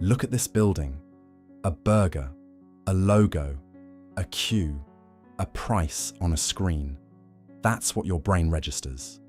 Look at this building. A burger, a logo, a queue, a price on a screen. That's what your brain registers.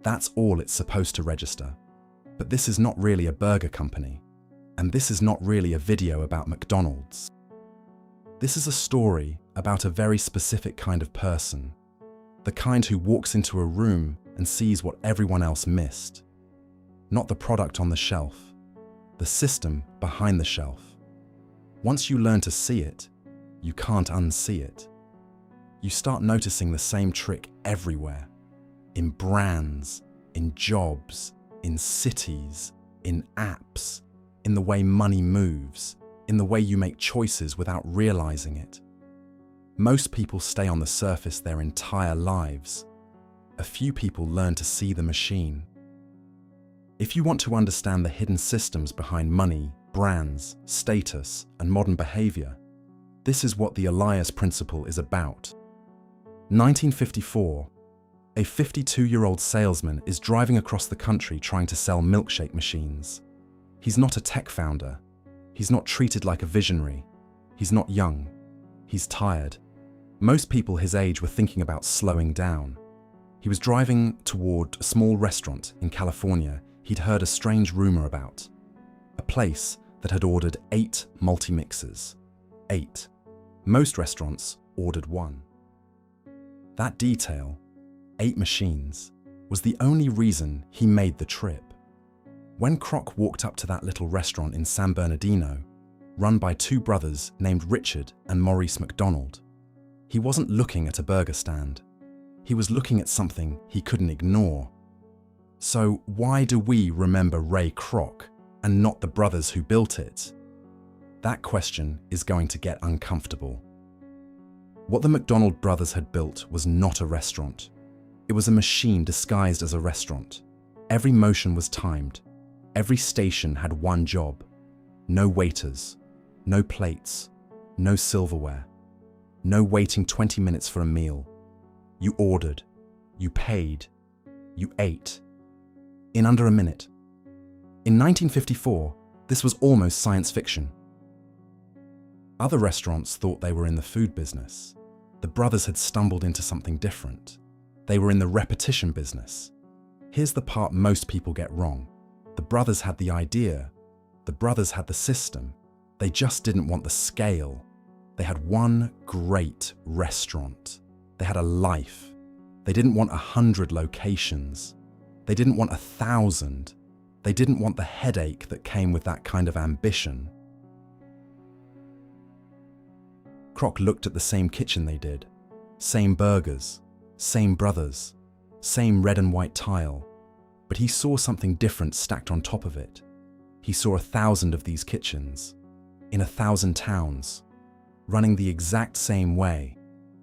That's all it's supposed to register. But this is not really a burger company. And this is not really a video about McDonald's. This is a story about a very specific kind of person. The kind who walks into a room and sees what everyone else missed. Not the product on the shelf, the system behind the shelf. Once you learn to see it, you can't unsee it. You start noticing the same trick everywhere. In brands, in jobs, in cities, in apps, in the way money moves, in the way you make choices without realizing it. Most people stay on the surface their entire lives. A few people learn to see the machine. If you want to understand the hidden systems behind money, brands, status, and modern behavior, this is what the Elias principle is about. 1954, a 52-year-old salesman is driving across the country trying to sell milkshake machines. He's not a tech founder. He's not treated like a visionary. He's not young. He's tired. Most people his age were thinking about slowing down. He was driving toward a small restaurant in California he'd heard a strange rumor about. A place that had ordered 8 multi-mixers. 8. Most restaurants ordered 1. That detail, 8 machines, was the only reason he made the trip. When Kroc walked up to that little restaurant in San Bernardino, run by 2 brothers named Richard and Maurice McDonald, he wasn't looking at a burger stand. He was looking at something he couldn't ignore. So why do we remember Ray Kroc and not the brothers who built it? That question is going to get uncomfortable. What the McDonald brothers had built was not a restaurant. It was a machine disguised as a restaurant. Every motion was timed. Every station had one job. No waiters, no plates, no silverware, no waiting 20 minutes for a meal. You ordered, you paid, you ate. In under a minute. In 1954, this was almost science fiction. Other restaurants thought they were in the food business. The brothers had stumbled into something different. They were in the repetition business. Here's the part most people get wrong. The brothers had the idea. The brothers had the system. They just didn't want the scale. They had one great restaurant. They had a life. They didn't want 100 locations. They didn't want 1,000. They didn't want the headache that came with that kind of ambition. Kroc looked at the same kitchen they did. Same burgers, same brothers, same red and white tile. But he saw something different stacked on top of it. He saw 1,000 of these kitchens, in 1,000 towns, running the exact same way.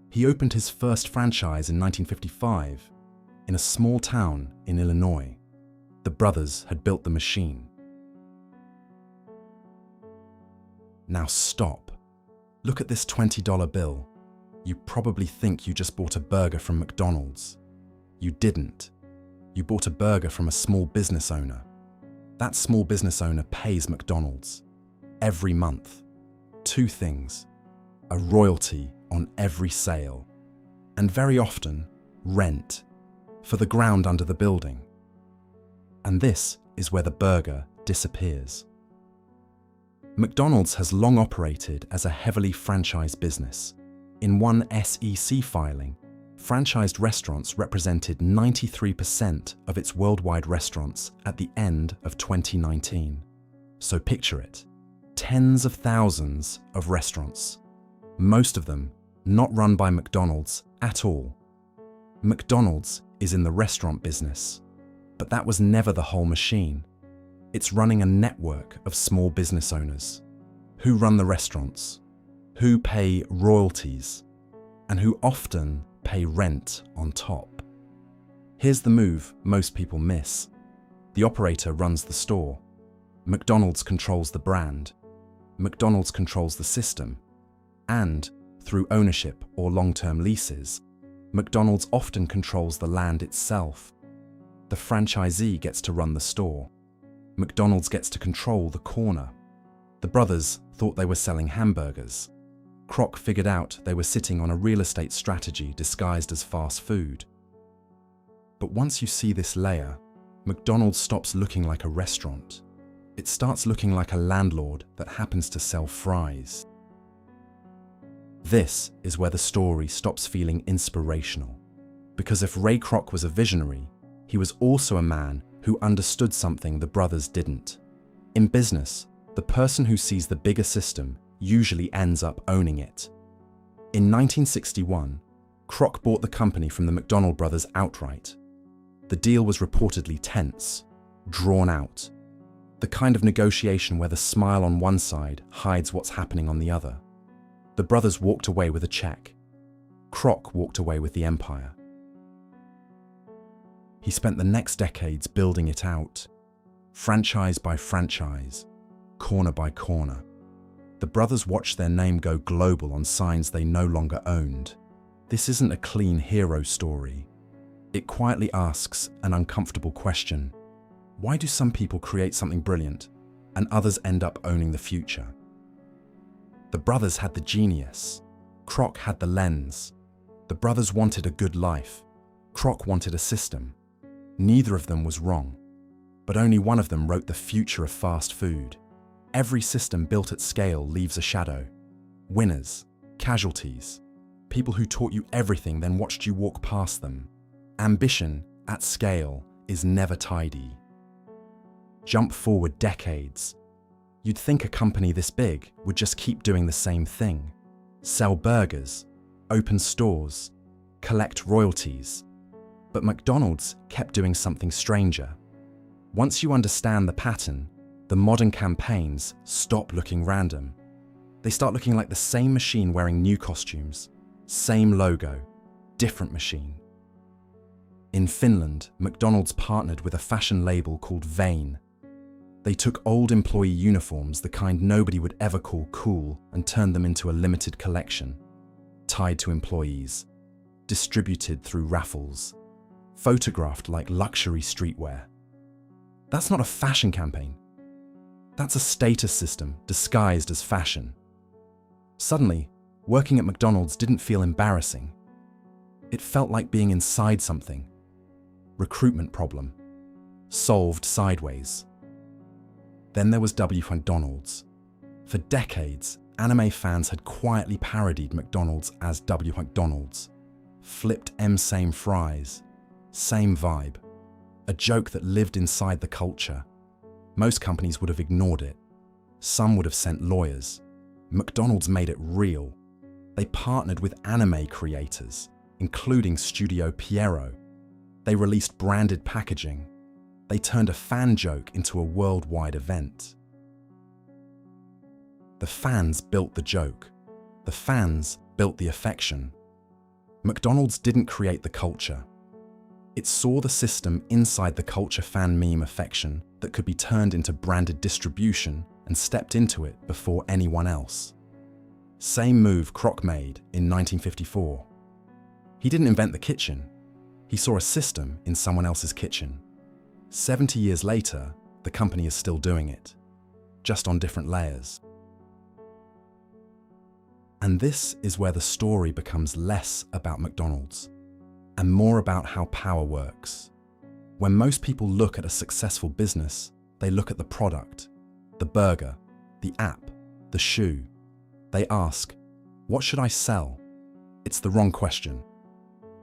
He opened his first franchise in 1955 in a small town in Illinois. The brothers had built the machine. Now stop. Look at this $20 bill. You probably think you just bought a burger from McDonald's. You didn't. You bought a burger from a small business owner. That small business owner pays McDonald's every month. 2 things: a royalty on every sale, and very often, rent for the ground under the building. And this is where the burger disappears. McDonald's has long operated as a heavily franchised business. In one SEC filing, franchised restaurants represented 93% of its worldwide restaurants at the end of 2019. So picture it, tens of thousands of restaurants, most of them not run by McDonald's at all. McDonald's is in the restaurant business, but that was never the whole machine. It's running a network of small business owners who run the restaurants, who pay royalties, and who often pay rent on top. Here's the move most people miss. The operator runs the store. McDonald's controls the brand. McDonald's controls the system. And, through ownership or long-term leases, McDonald's often controls the land itself. The franchisee gets to run the store. McDonald's gets to control the corner. The brothers thought they were selling hamburgers. Kroc figured out they were sitting on a real estate strategy disguised as fast food. But once you see this layer, McDonald's stops looking like a restaurant. It starts looking like a landlord that happens to sell fries. This is where the story stops feeling inspirational. Because if Ray Kroc was a visionary, he was also a man who understood something the brothers didn't. In business, the person who sees the bigger system usually ends up owning it. In 1961, Kroc bought the company from the McDonald brothers outright. The deal was reportedly tense, drawn out, the kind of negotiation where the smile on one side hides what's happening on the other. The brothers walked away with a check. Kroc walked away with the empire. He spent the next decades building it out, franchise by franchise, corner by corner. The brothers watched their name go global on signs they no longer owned. This isn't a clean hero story. It quietly asks an uncomfortable question. Why do some people create something brilliant and others end up owning the future? The brothers had the genius. Kroc had the lens. The brothers wanted a good life. Kroc wanted a system. Neither of them was wrong, but only one of them wrote the future of fast food. Every system built at scale leaves a shadow. Winners, casualties, people who taught you everything then watched you walk past them. Ambition, at scale, is never tidy. Jump forward decades. You'd think a company this big would just keep doing the same thing. Sell burgers, open stores, collect royalties. But McDonald's kept doing something stranger. Once you understand the pattern, the modern campaigns stop looking random. They start looking like the same machine wearing new costumes, same logo, different machine. In Finland, McDonald's partnered with a fashion label called Vane. They took old employee uniforms, the kind nobody would ever call cool, and turned them into a limited collection, tied to employees, distributed through raffles, photographed like luxury streetwear. That's not a fashion campaign. That's a status system disguised as fashion. Suddenly, working at McDonald's didn't feel embarrassing. It felt like being inside something. Recruitment problem. Solved sideways. Then there was WcDonald's. For decades, anime fans had quietly parodied McDonald's as WcDonald's. Flipped same fries. Same vibe. A joke that lived inside the culture. Most companies would have ignored it. Some would have sent lawyers. McDonald's made it real. They partnered with anime creators, including Studio Pierrot. They released branded packaging. They turned a fan joke into a worldwide event. The fans built the joke. The fans built the affection. McDonald's didn't create the culture. It saw the system inside the culture fan meme affection that could be turned into branded distribution and stepped into it before anyone else. Same move Kroc made in 1954. He didn't invent the kitchen. He saw a system in someone else's kitchen. 70 years later, the company is still doing it, just on different layers. And this is where the story becomes less about McDonald's and more about how power works. When most people look at a successful business, they look at the product, the burger, the app, the shoe. They ask, what should I sell? It's the wrong question.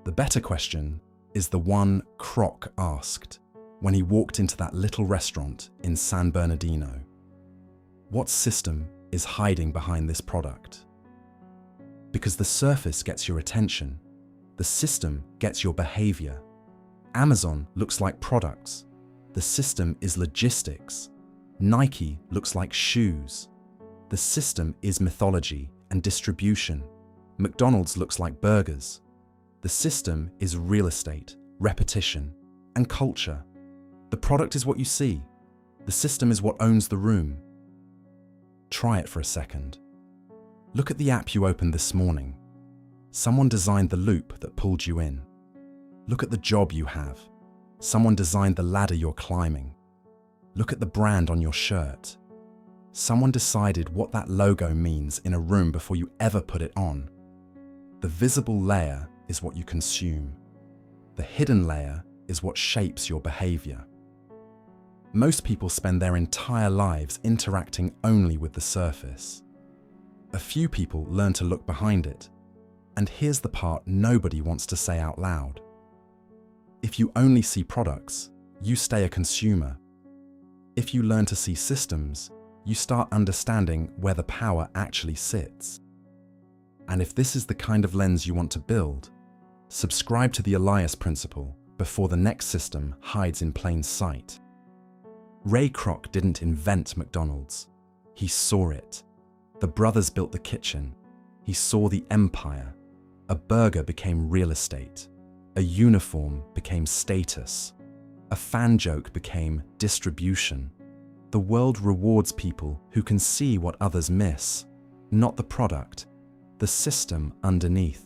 The better question is the one Kroc asked when he walked into that little restaurant in San Bernardino. What system is hiding behind this product? Because the surface gets your attention, the system gets your behavior. Amazon looks like products. The system is logistics. Nike looks like shoes. The system is mythology and distribution. McDonald's looks like burgers. The system is real estate, repetition, and culture. The product is what you see. The system is what owns the room. Try it for a second. Look at the app you opened this morning. Someone designed the loop that pulled you in. Look at the job you have. Someone designed the ladder you're climbing. Look at the brand on your shirt. Someone decided what that logo means in a room before you ever put it on. The visible layer is what you consume. The hidden layer is what shapes your behavior. Most people spend their entire lives interacting only with the surface. A few people learn to look behind it. And here's the part nobody wants to say out loud. If you only see products, you stay a consumer. If you learn to see systems, you start understanding where the power actually sits. And if this is the kind of lens you want to build, subscribe to the Elias principle before the next system hides in plain sight. Ray Kroc didn't invent McDonald's. He saw it. The brothers built the kitchen. He saw the empire. A burger became real estate. A uniform became status. A fan joke became distribution. The world rewards people who can see what others miss, not the product, the system underneath.